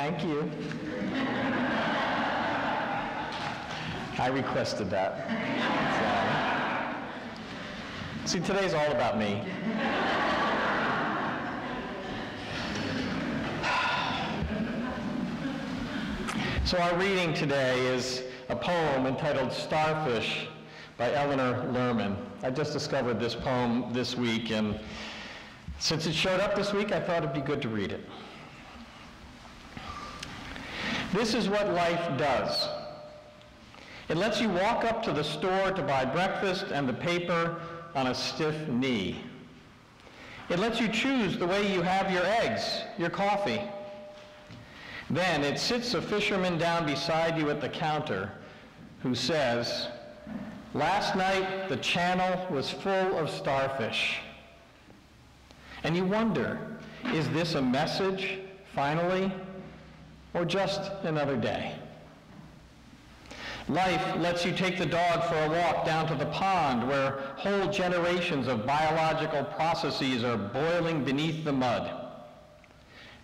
Thank you. I requested that. See, today's all about me. So our reading today is a poem entitled Starfish by Eleanor Lerman. I just discovered this poem this week, and since it showed up this week, I thought it'd be good to read it. This is what life does. It lets you walk up to the store to buy breakfast and the paper on a stiff knee. It lets you choose the way you have your eggs, your coffee. Then it sits a fisherman down beside you at the counter who says, "Last night the channel was full of starfish." And you wonder, is this a message, finally, or just another day? Life lets you take the dog for a walk down to the pond where whole generations of biological processes are boiling beneath the mud.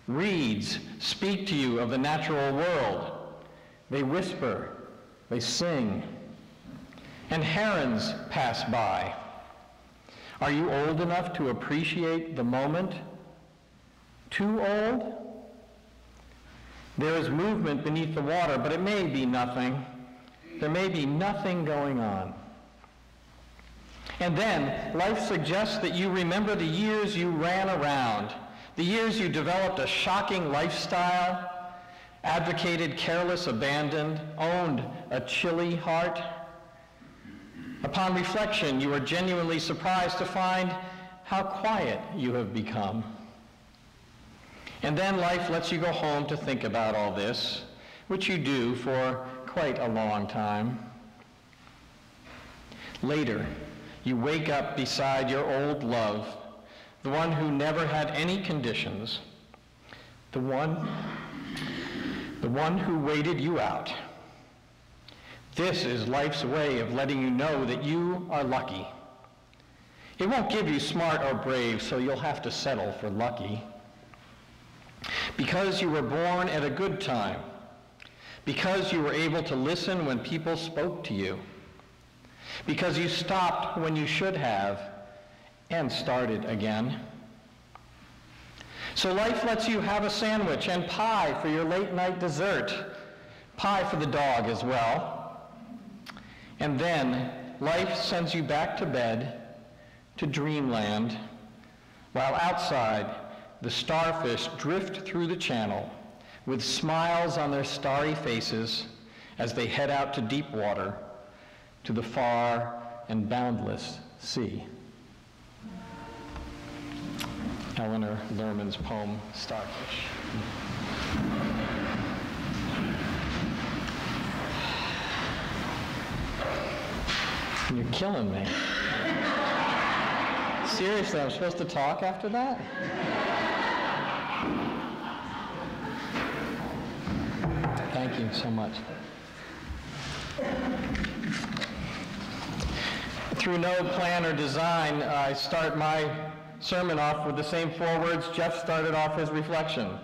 Reeds speak to you of the natural world. They whisper, they sing. And herons pass by. Are you old enough to appreciate the moment? Too old? There is movement beneath the water, but it may be nothing. There may be nothing going on. And then life suggests that you remember the years you ran around, the years you developed a shocking lifestyle, advocated careless abandon, owned a chilly heart. Upon reflection, you are genuinely surprised to find how quiet you have become. And then life lets you go home to think about all this, which you do for quite a long time. Later, you wake up beside your old love, the one who never had any conditions, the one who waited you out. This is life's way of letting you know that you are lucky. It won't give you smart or brave, so you'll have to settle for lucky. Because you were born at a good time, because you were able to listen when people spoke to you, because you stopped when you should have and started again. So life lets you have a sandwich and pie for your late night dessert, pie for the dog as well. And then life sends you back to bed, to dreamland, while outside the starfish drift through the channel with smiles on their starry faces as they head out to deep water, to the far and boundless sea. Eleanor Lerman's poem, Starfish. You're killing me. Seriously, I'm supposed to talk after that? Thank you so much. Through no plan or design, I start my sermon off with the same 4 words Jeff started off his reflection.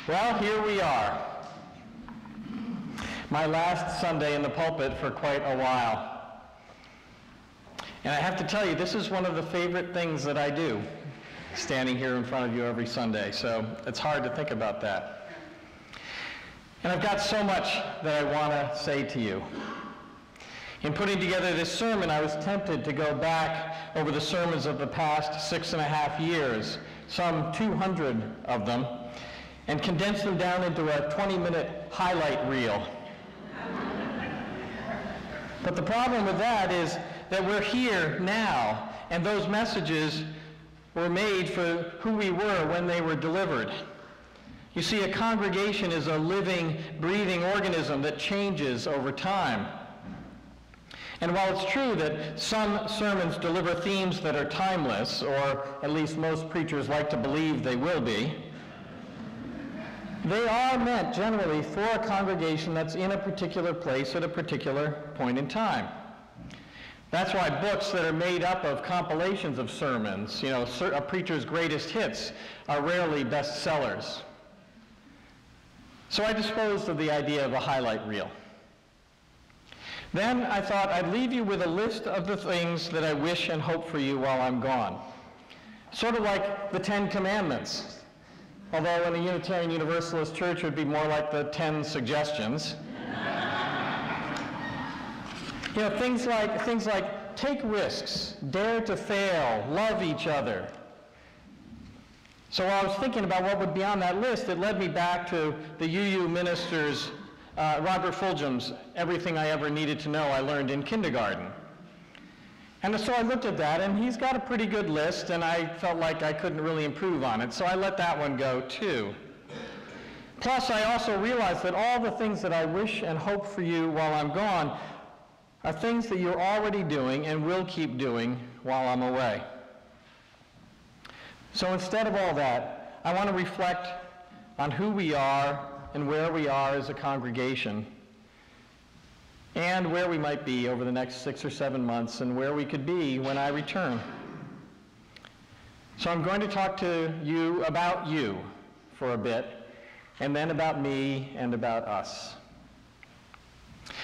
Well, here we are. My last Sunday in the pulpit for quite a while. And I have to tell you, this is one of the favorite things that I do, standing here in front of you every Sunday, so it's hard to think about that. And I've got so much that I want to say to you. In putting together this sermon, I was tempted to go back over the sermons of the past 6.5 years, some 200 of them, and condense them down into a 20-minute highlight reel. But the problem with that is that we're here now, and those messages were made for who we were when they were delivered. You see, a congregation is a living, breathing organism that changes over time. And while it's true that some sermons deliver themes that are timeless, or at least most preachers like to believe they will be, they are meant generally for a congregation that's in a particular place at a particular point in time. That's why books that are made up of compilations of sermons, a preacher's greatest hits, are rarely bestsellers. So I disposed of the idea of a highlight reel. Then I thought I'd leave you with a list of the things that I wish and hope for you while I'm gone. Sort of like the 10 Commandments, although in a Unitarian Universalist church it would be more like the 10 suggestions. You know, things like take risks, dare to fail, love each other. So while I was thinking about what would be on that list, it led me back to the UU minister's, Robert Fulghum's Everything I Ever Needed to Know I Learned in Kindergarten. And so I looked at that, and he's got a pretty good list, and I felt like I couldn't really improve on it, so I let that one go too. Plus, I also realized that all the things that I wish and hope for you while I'm gone are things that you're already doing and will keep doing while I'm away. So instead of all that, I want to reflect on who we are and where we are as a congregation, and where we might be over the next 6 or 7 months, and where we could be when I return. So I'm going to talk to you about you for a bit, and then about me and about us.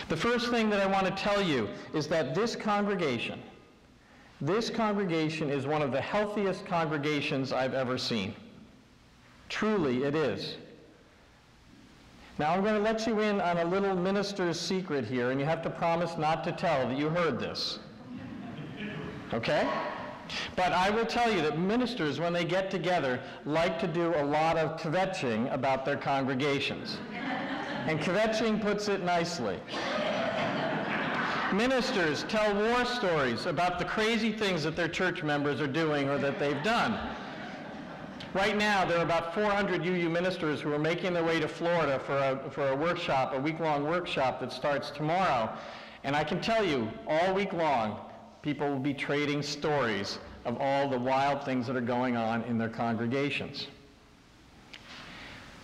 The first thing that I want to tell you is that this congregation is one of the healthiest congregations I've ever seen. Truly, it is. Now, I'm going to let you in on a little minister's secret here, and you have to promise not to tell that you heard this. Okay? But I will tell you that ministers, when they get together, like to do a lot of kvetching about their congregations. And kvetching puts it nicely. Ministers tell war stories about the crazy things that their church members are doing or that they've done. Right now, there are about 400 UU ministers who are making their way to Florida for a workshop, a week-long workshop that starts tomorrow. And I can tell you, all week long, people will be trading stories of all the wild things that are going on in their congregations.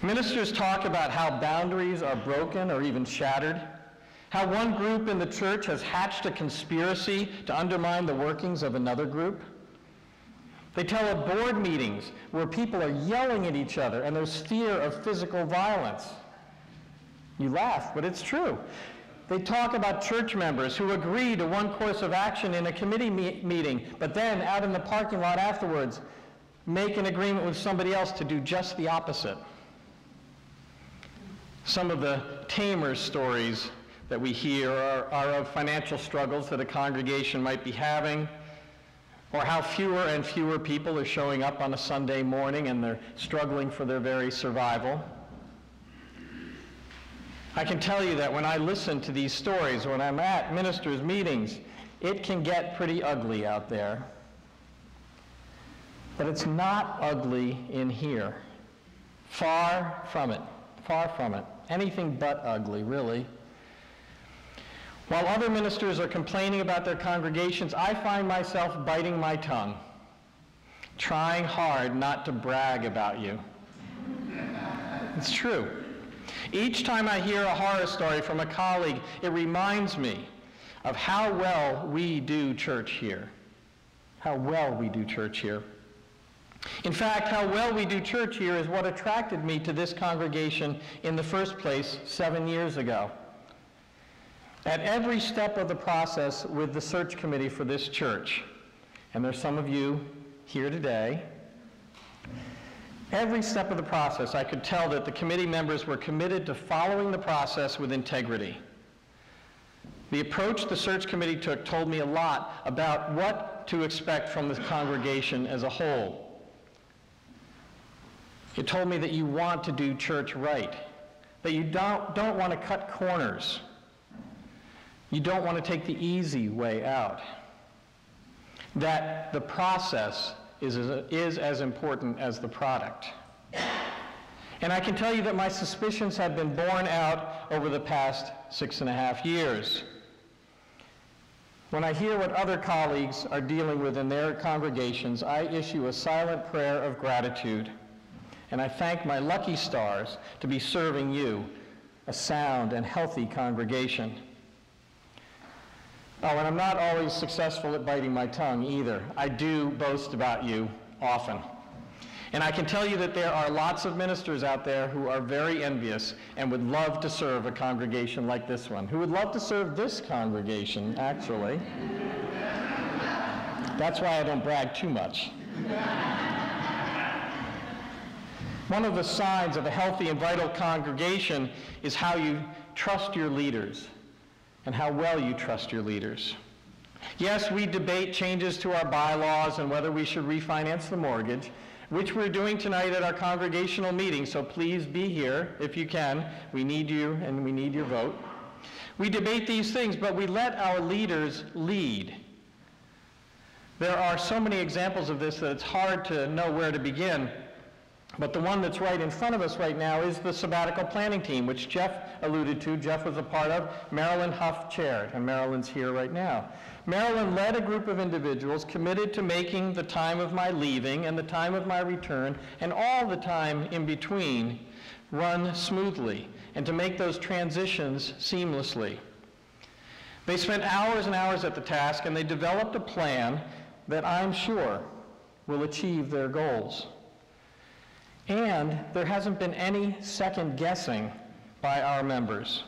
Ministers talk about how boundaries are broken or even shattered, how one group in the church has hatched a conspiracy to undermine the workings of another group. They tell of board meetings where people are yelling at each other and there's fear of physical violence. You laugh, but it's true. They talk about church members who agree to one course of action in a committee meeting, but then out in the parking lot afterwards make an agreement with somebody else to do just the opposite. Some of the tamer stories that we hear are of financial struggles that a congregation might be having, or how fewer and fewer people are showing up on a Sunday morning and they're struggling for their very survival. I can tell you that when I listen to these stories, or when I'm at ministers' meetings, it can get pretty ugly out there. But it's not ugly in here. Far from it. Far from it. Anything but ugly, really. While other ministers are complaining about their congregations, I find myself biting my tongue, trying hard not to brag about you. It's true. Each time I hear a horror story from a colleague, it reminds me of how well we do church here. How well we do church here. In fact, how well we do church here is what attracted me to this congregation in the first place 7 years ago. At every step of the process with the search committee for this church, and there's some of you here today, every step of the process I could tell that the committee members were committed to following the process with integrity. The approach the search committee took told me a lot about what to expect from the congregation as a whole. It told me that you want to do church right, that you don't want to cut corners. You don't want to take the easy way out. That the process is as important as the product. And I can tell you that my suspicions have been borne out over the past 6.5 years. When I hear what other colleagues are dealing with in their congregations, I issue a silent prayer of gratitude. And I thank my lucky stars to be serving you, a sound and healthy congregation. Oh, and I'm not always successful at biting my tongue either. I do boast about you often. And I can tell you that there are lots of ministers out there who are very envious and would love to serve a congregation like this one, who would love to serve this congregation, actually. That's why I don't brag too much. One of the signs of a healthy and vital congregation is how you trust your leaders and how well you trust your leaders. Yes, we debate changes to our bylaws and whether we should refinance the mortgage, which we're doing tonight at our congregational meeting, so please be here if you can. We need you and we need your vote. We debate these things, but we let our leaders lead. There are so many examples of this that it's hard to know where to begin, but the one that's right in front of us right now is the sabbatical planning team, which Jeff alluded to. Jeff was a part of. Marilyn Huff chaired, and Marilyn's here right now. Marilyn led a group of individuals committed to making the time of my leaving and the time of my return and all the time in between run smoothly and to make those transitions seamlessly. They spent hours and hours at the task, and they developed a plan that I'm sure will achieve their goals. And there hasn't been any second guessing by our members.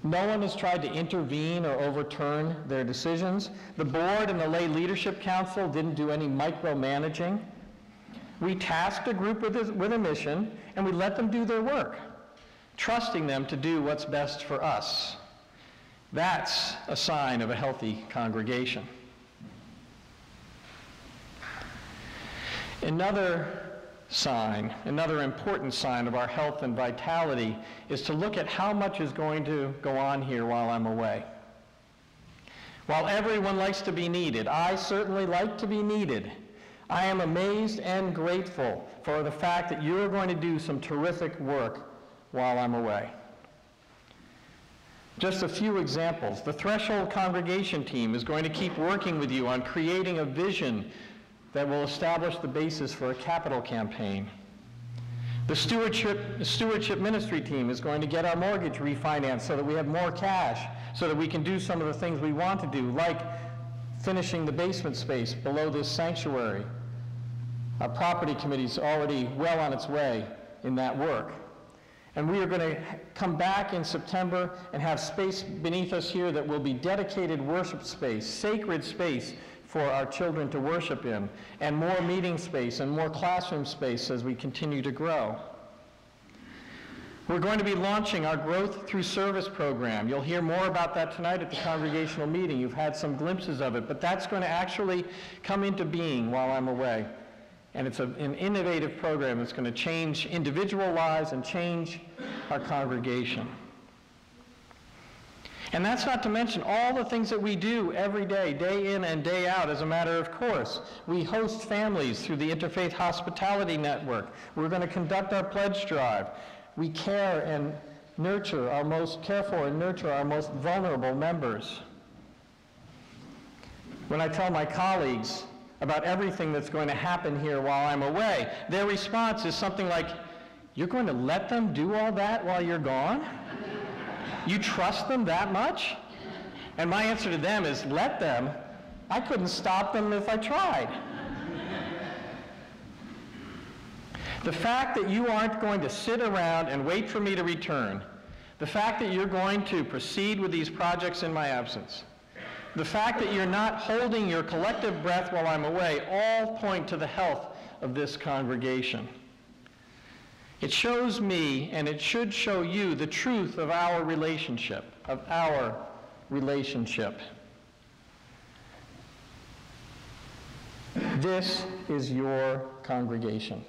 No one has tried to intervene or overturn their decisions. The board and the lay leadership council didn't do any micromanaging. We tasked a group with a mission, and we let them do their work, trusting them to do what's best for us. That's a sign of a healthy congregation. Another important sign of our health and vitality is to look at how much is going to go on here while I'm away. While everyone likes to be needed, I certainly like to be needed. I am amazed and grateful for the fact that you're going to do some terrific work while I'm away. Just a few examples. The Threshold Congregation team is going to keep working with you on creating a vision that will establish the basis for a capital campaign. The stewardship ministry team is going to get our mortgage refinanced so that we have more cash, so that we can do some of the things we want to do, like finishing the basement space below this sanctuary. Our property committee is already well on its way in that work. And we are going to come back in September and have space beneath us here that will be dedicated worship space, sacred space for our children to worship in, and more meeting space and more classroom space as we continue to grow. We're going to be launching our Growth Through Service program. You'll hear more about that tonight at the congregational meeting. You've had some glimpses of it, but that's going to actually come into being while I'm away. And it's an innovative program that's going to change individual lives and change our congregation. And that's not to mention all the things that we do every day, day in and day out, as a matter of course. We host families through the Interfaith Hospitality Network. We're going to conduct our pledge drive. We care for and nurture our most vulnerable members. When I tell my colleagues about everything that's going to happen here while I'm away, their response is something like, "You're going to let them do all that while you're gone? You trust them that much?" And my answer to them is, let them. I couldn't stop them if I tried. The fact that you aren't going to sit around and wait for me to return, the fact that you're going to proceed with these projects in my absence, the fact that you're not holding your collective breath while I'm away, all point to the health of this congregation. It shows me, and it should show you, the truth of our relationship, This is your congregation.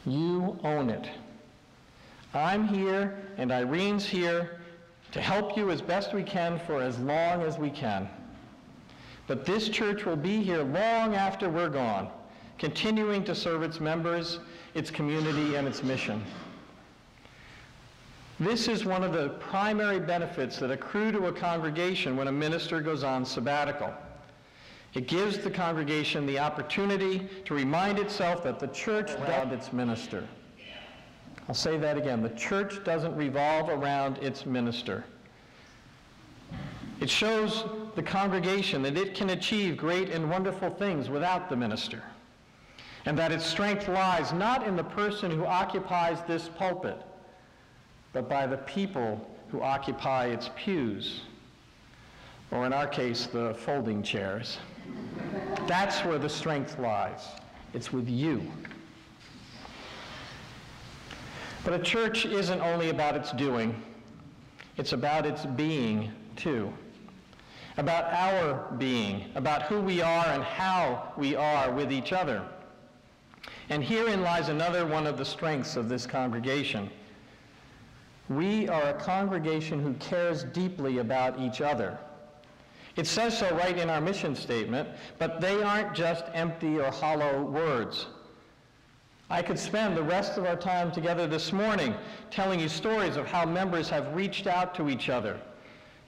You own it. I'm here, and Irene's here to help you as best we can for as long as we can. But this church will be here long after we're gone, continuing to serve its members, its community, and its mission. This is one of the primary benefits that accrue to a congregation when a minister goes on sabbatical. It gives the congregation the opportunity to remind itself that the church around its minister. I'll say that again. The church doesn't revolve around its minister. It shows the congregation that it can achieve great and wonderful things without the minister. and that its strength lies not in the person who occupies this pulpit, but by the people who occupy its pews, or in our case, the folding chairs. That's where the strength lies. It's with you. But a church isn't only about its doing, it's about its being too. About our being, about who we are and how we are with each other. And herein lies another one of the strengths of this congregation. We are a congregation who cares deeply about each other. It says so right in our mission statement, but they aren't just empty or hollow words. I could spend the rest of our time together this morning telling you stories of how members have reached out to each other,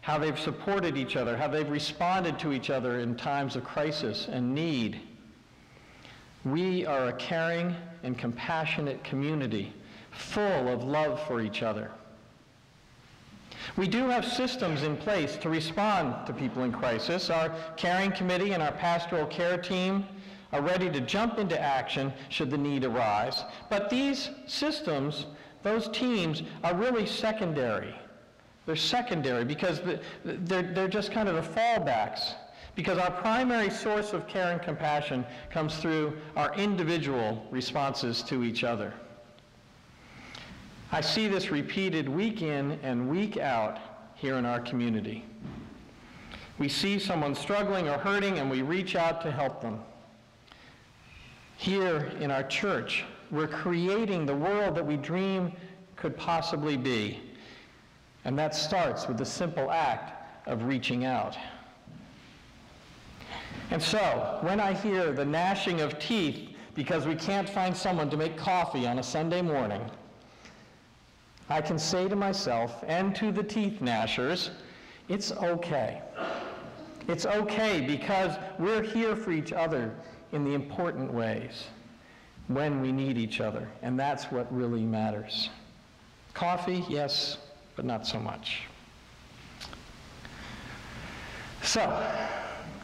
how they've supported each other, how they've responded to each other in times of crisis and need. We are a caring and compassionate community, full of love for each other. We do have systems in place to respond to people in crisis. Our caring committee and our pastoral care team are ready to jump into action should the need arise. But these systems, those teams, are really secondary. They're secondary because they're just kind of the fallbacks. Because our primary source of care and compassion comes through our individual responses to each other. I see this repeated week in and week out here in our community. We see someone struggling or hurting and we reach out to help them. Here in our church, we're creating the world that we dream could possibly be. And that starts with the simple act of reaching out. And so, when I hear the gnashing of teeth because we can't find someone to make coffee on a Sunday morning, I can say to myself and to the teeth gnashers, it's okay. It's okay because we're here for each other in the important ways when we need each other, and that's what really matters. Coffee, yes, but not so much. So,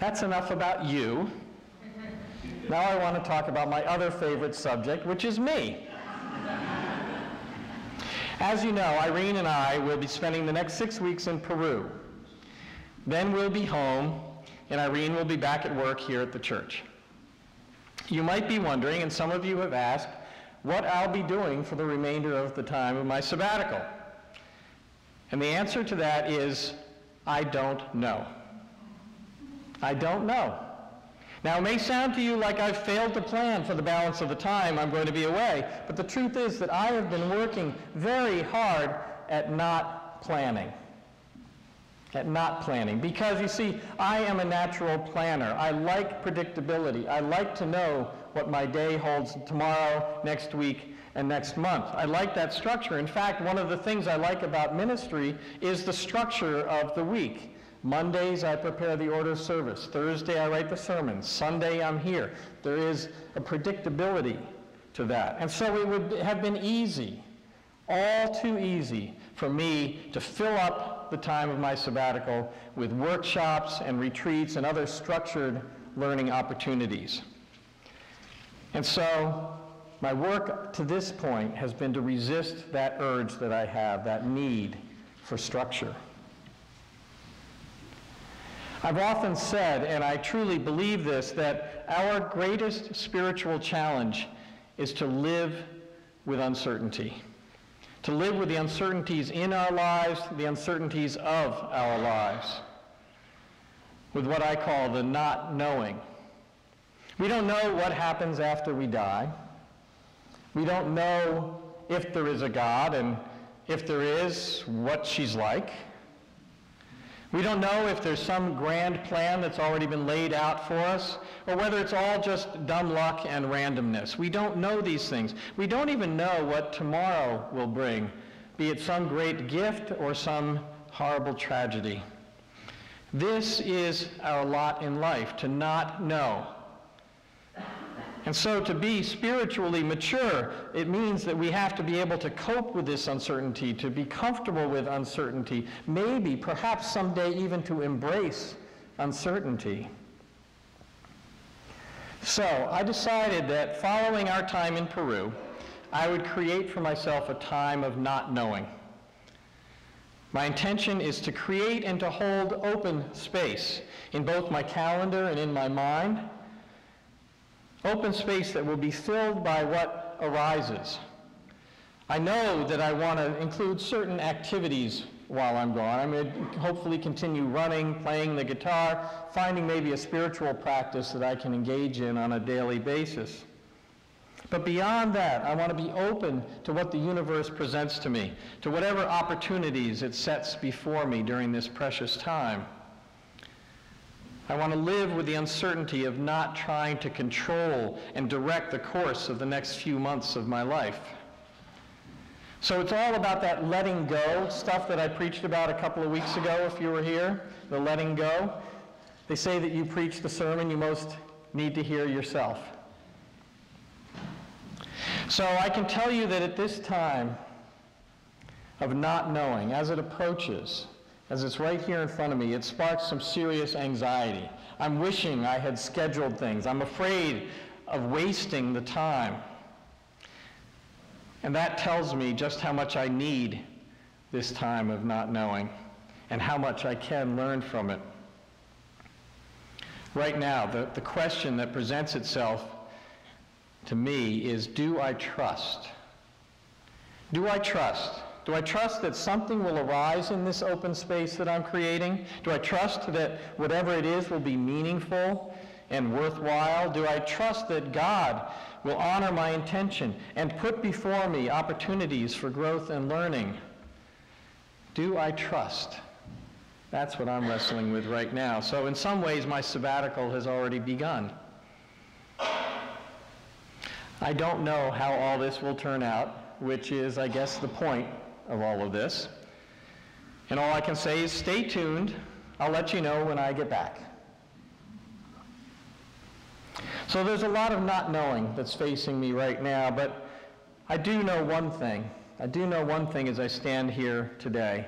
that's enough about you. Now I want to talk about my other favorite subject, which is me. As you know, Irene and I will be spending the next 6 weeks in Peru. Then we'll be home, and Irene will be back at work here at the church. You might be wondering, and some of you have asked, what I'll be doing for the remainder of the time of my sabbatical. And the answer to that is, I don't know. I don't know. Now, it may sound to you like I've failed to plan for the balance of the time I'm going to be away, but the truth is that I have been working very hard at not planning. Because, you see, I am a natural planner. I like predictability. I like to know what my day holds tomorrow, next week, and next month. I like that structure. In fact, one of the things I like about ministry is the structure of the week. Mondays, I prepare the order of service. Thursday, I write the sermons. Sunday, I'm here. There is a predictability to that. And so it would have been easy, all too easy, for me to fill up the time of my sabbatical with workshops and retreats and other structured learning opportunities. And so my work to this point has been to resist that urge that I have, that need for structure. I've often said, and I truly believe this, that our greatest spiritual challenge is to live with uncertainty. To live with the uncertainties in our lives, the uncertainties of our lives. With what I call the not knowing. We don't know what happens after we die. We don't know if there is a God, and if there is, what she's like. We don't know if there's some grand plan that's already been laid out for us, or whether it's all just dumb luck and randomness. We don't know these things. We don't even know what tomorrow will bring, be it some great gift or some horrible tragedy. This is our lot in life, to not know. And so to be spiritually mature, it means that we have to be able to cope with this uncertainty, to be comfortable with uncertainty, maybe, perhaps someday even to embrace uncertainty. So I decided that following our time in Peru, I would create for myself a time of not knowing. My intention is to create and to hold open space in both my calendar and in my mind, open space that will be filled by what arises. I know that I want to include certain activities while I'm gone. I'm going to hopefully continue running, playing the guitar, finding maybe a spiritual practice that I can engage in on a daily basis. But beyond that, I want to be open to what the universe presents to me, to whatever opportunities it sets before me during this precious time. I want to live with the uncertainty of not trying to control and direct the course of the next few months of my life. So it's all about that letting go stuff that I preached about a couple of weeks ago, if you were here, the letting go. They say that you preach the sermon you most need to hear yourself. So I can tell you that at this time of not knowing, as it approaches, as it's right here in front of me, it sparks some serious anxiety. I'm wishing I had scheduled things. I'm afraid of wasting the time. And that tells me just how much I need this time of not knowing and how much I can learn from it. Right now, the question that presents itself to me is, do I trust? Do I trust? Do I trust that something will arise in this open space that I'm creating? Do I trust that whatever it is will be meaningful and worthwhile? Do I trust that God will honor my intention and put before me opportunities for growth and learning? Do I trust? That's what I'm wrestling with right now. So in some ways, my sabbatical has already begun. I don't know how all this will turn out, which is, I guess, the point of all of this. And all I can say is stay tuned. I'll let you know when I get back. So there's a lot of not knowing that's facing me right now, but I do know one thing. I do know one thing as I stand here today,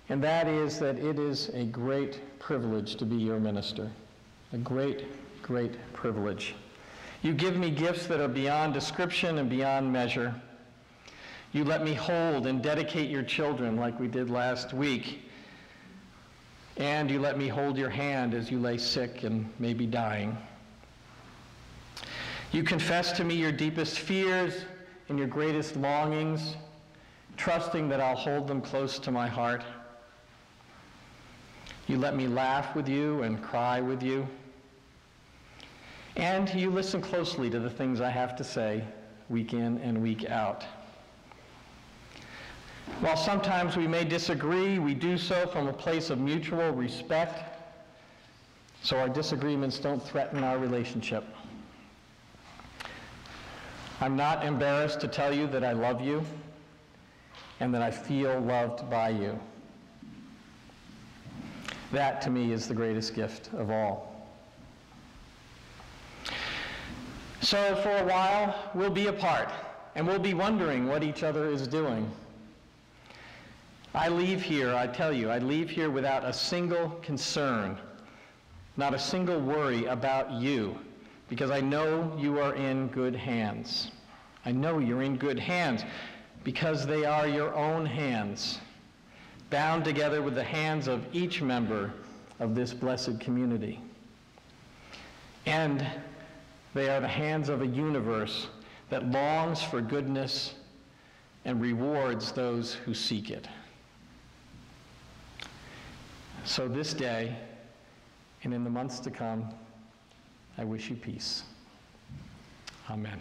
and that is that it is a great privilege to be your minister. A great, great privilege. You give me gifts that are beyond description and beyond measure. You let me hold and dedicate your children like we did last week. And you let me hold your hand as you lay sick and maybe dying. You confess to me your deepest fears and your greatest longings, trusting that I'll hold them close to my heart. You let me laugh with you and cry with you. And you listen closely to the things I have to say week in and week out. While sometimes we may disagree, we do so from a place of mutual respect, so our disagreements don't threaten our relationship. I'm not embarrassed to tell you that I love you and that I feel loved by you. That, to me, is the greatest gift of all. So for a while, we'll be apart, and we'll be wondering what each other is doing. I leave here, I tell you, I leave here without a single concern, not a single worry about you, because I know you are in good hands. I know you're in good hands because they are your own hands, bound together with the hands of each member of this blessed community. And they are the hands of a universe that longs for goodness and rewards those who seek it. So this day, and in the months to come, I wish you peace. Amen.